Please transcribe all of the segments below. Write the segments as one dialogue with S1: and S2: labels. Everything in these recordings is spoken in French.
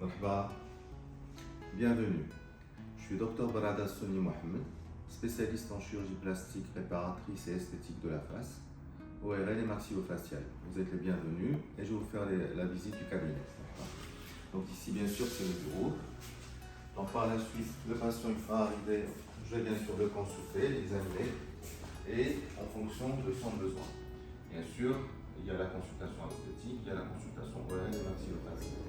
S1: Donc, bienvenue. Je suis Dr Barada Soni Mohamed, spécialiste en chirurgie plastique, réparatrice et esthétique de la face, ORL et maxillofaciale. Vous êtes les bienvenus et je vais vous faire la visite du cabinet. Donc ici, bien sûr, c'est le bureau. Donc par la suite, le patient il fera arriver, je vais bien sûr le consulter, l'examiner et en fonction de son besoin. Bien sûr, il y a la consultation esthétique, il y a la consultation ORL et maxillofaciale.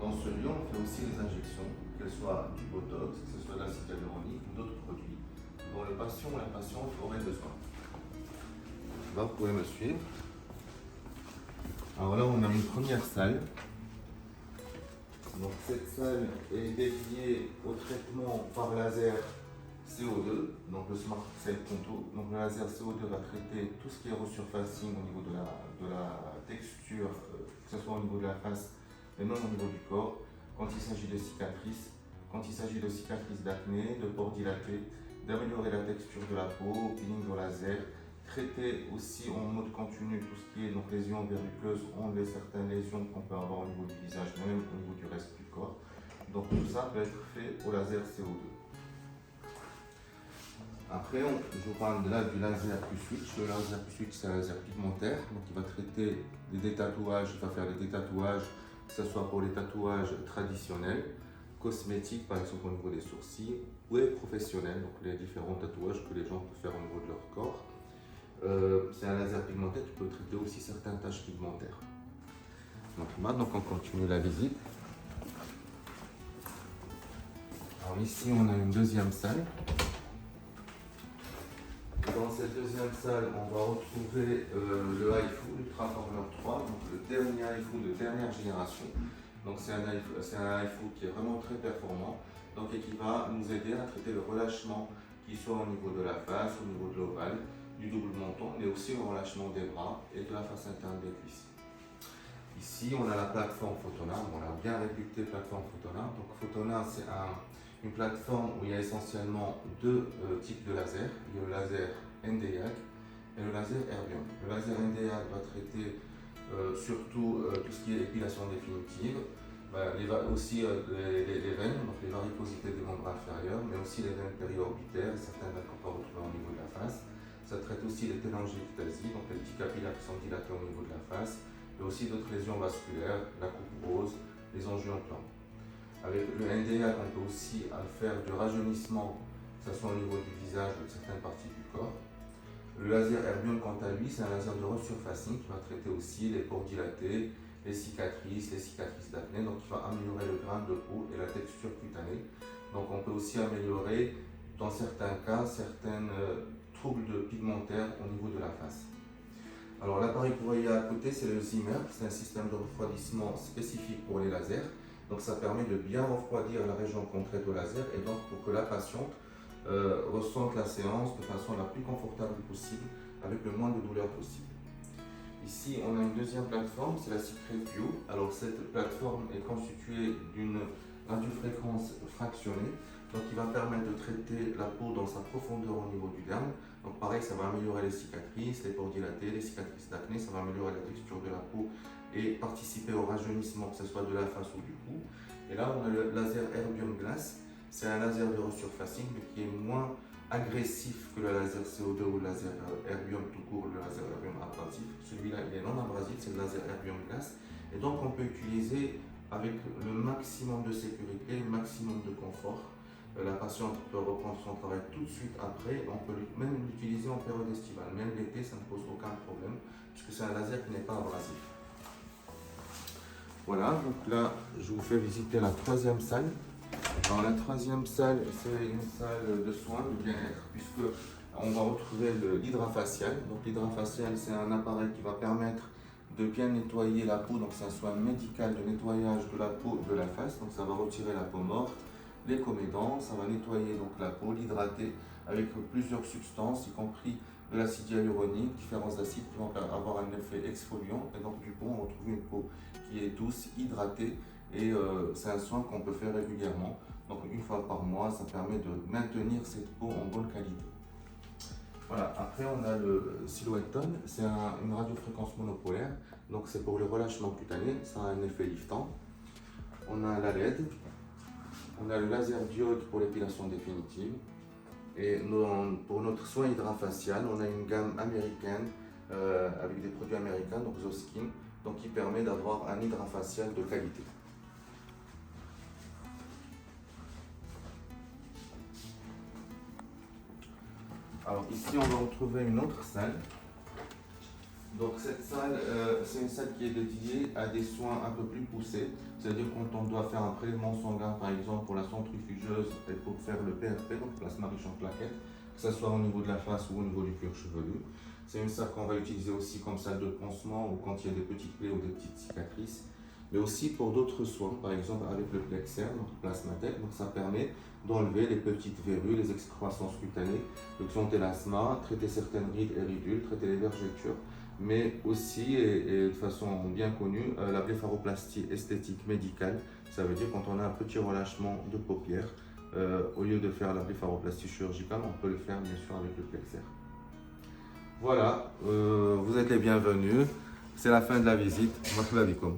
S1: Dans ce lieu, on fait aussi les injections, qu'elles soient du botox, que ce soit de l'acide hyaluronique ou d'autres produits dont le patient ou la patiente aurait besoin. Là, vous pouvez me suivre. Alors là, on a une première salle. Donc cette salle est dédiée au traitement par laser CO2, donc le Smart Cell Contour. Donc le laser CO2 va traiter tout ce qui est resurfacing au niveau de la texture, que ce soit au niveau de la face, mais même au niveau du corps, quand il s'agit de cicatrices, d'acné, de pores dilatés, d'améliorer la texture de la peau, peeling au laser, traiter aussi en mode continu tout ce qui est donc lésions verruqueuses, enlever certaines lésions qu'on peut avoir au niveau du visage, mais même au niveau du reste du corps. Donc tout ça peut être fait au laser CO2. Après, je vous parle là du laser Q-Switch. Le laser Q-Switch, c'est un laser pigmentaire, donc il va traiter des détatouages, il va faire des détatouages, que ce soit pour les tatouages traditionnels, cosmétiques, par exemple au niveau des sourcils, ou professionnels, donc les différents tatouages que les gens peuvent faire au niveau de leur corps. C'est un laser pigmentaire qui peut traiter aussi certaines taches pigmentaires. Donc maintenant, on continue la visite. Alors ici, on a une deuxième salle. Dans cette deuxième salle, on va retrouver le HIFU, le Transformer 3, donc le dernier HIFU de dernière génération. Donc c'est un HIFU qui est vraiment très performant, donc, et qui va nous aider à traiter le relâchement, qui soit au niveau de la face, au niveau de l'ovale, du double menton, mais aussi le relâchement des bras et de la face interne des cuisses. Ici, on a la plateforme Photonar, on a bien réputée plateforme Photonar. Donc Photonar, c'est une plateforme où il y a essentiellement deux types de lasers. Il y a le laser Nd:YAG et le laser Erbium. Le laser Nd:YAG va traiter surtout tout ce qui est épilation définitive, aussi les veines, donc les varicosités des membres inférieurs, mais aussi les veines périorbitaires et certaines veines qu'on peut retrouver au niveau de la face. Ça traite aussi les télangiectasies, donc les petits capillaires qui sont dilatés au niveau de la face, mais aussi d'autres lésions vasculaires, la coupe rose, les angioimplants. Avec le Nd:YAG, on peut aussi faire du rajeunissement, que ce soit au niveau du visage ou de certaines parties du corps. Le laser Erbium, quant à lui, c'est un laser de resurfacing qui va traiter aussi les pores dilatés, les cicatrices d'acné, donc il va améliorer le grain de peau et la texture cutanée. Donc on peut aussi améliorer, dans certains cas, certains troubles pigmentaires au niveau de la face. Alors l'appareil que vous voyez à côté, c'est le Zimmer, c'est un système de refroidissement spécifique pour les lasers. Donc ça permet de bien refroidir la région qu'on traite au laser et donc pour que la patiente ressente la séance de façon la plus confortable possible, avec le moins de douleur possible. Ici, on a une deuxième plateforme, c'est la Secret View. Alors cette plateforme est constituée d'une radiofréquence fractionnée, donc qui va permettre de traiter la peau dans sa profondeur au niveau du derme. Donc pareil, ça va améliorer les cicatrices, les pores dilatés, les cicatrices d'acné, ça va améliorer la texture de la peau et participer au rajeunissement, que ce soit de la face ou du cou. Et là, on a le laser Erbium Glass. C'est un laser de resurfacing, mais qui est moins agressif que le laser CO2 ou le laser Erbium tout court, le laser Erbium abrasif. Celui-là, il est non abrasif, c'est le laser Erbium Glass. Et donc, on peut utiliser avec le maximum de sécurité, le maximum de confort. La patiente peut reprendre son travail tout de suite après. On peut même l'utiliser en période estivale. Même l'été, ça ne pose aucun problème, puisque c'est un laser qui n'est pas abrasif. Voilà, donc là, je vous fais visiter la troisième salle. Alors la troisième salle, c'est une salle de soins, de bien-être, puisque on va retrouver l'hydrafacial. Donc l'hydrafacial, c'est un appareil qui va permettre de bien nettoyer la peau. Donc c'est un soin médical de nettoyage de la peau de la face. Donc ça va retirer la peau morte, les comédons, ça va nettoyer donc la peau, l'hydrater avec plusieurs substances, y compris de l'acide hyaluronique, différents acides qui vont avoir un effet exfoliant. Et donc du coup, on retrouve une peau qui est douce, hydratée. Et c'est un soin qu'on peut faire régulièrement. Donc une fois par mois, ça permet de maintenir cette peau en bonne qualité. Voilà, après on a le Silhouette-Tone, c'est une radiofréquence monopolaire. Donc c'est pour le relâchement cutané, ça a un effet liftant. on a la LED, on a le laser diode pour l'épilation définitive. Et pour notre soin hydrafacial, on a une gamme américaine avec des produits américains, donc Zoskin, donc qui permet d'avoir un hydrafacial de qualité. Alors ici, on va retrouver une autre salle. Donc cette salle, c'est une salle qui est dédiée à des soins un peu plus poussés, c'est-à-dire quand on doit faire un prélèvement sanguin, par exemple pour la centrifugeuse et pour faire le PRP, donc plasma riche en plaquettes, que ce soit au niveau de la face ou au niveau du cuir chevelu. C'est une salle qu'on va utiliser aussi comme salle de pansement ou quand il y a des petites plaies ou des petites cicatrices, mais aussi pour d'autres soins, par exemple avec le Plexair, notre plasmatec, donc ça permet d'enlever les petites verrues, les excroissances cutanées, le xanthelasma, traiter certaines rides et ridules, traiter les vergetures, mais aussi, et de façon bien connue, la blépharoplastie esthétique médicale. Ça veut dire quand on a un petit relâchement de paupières, au lieu de faire la blépharoplastie chirurgicale, on peut le faire bien sûr avec le Plexair. Voilà, vous êtes les bienvenus. C'est la fin de la visite. Marhaba bikoum.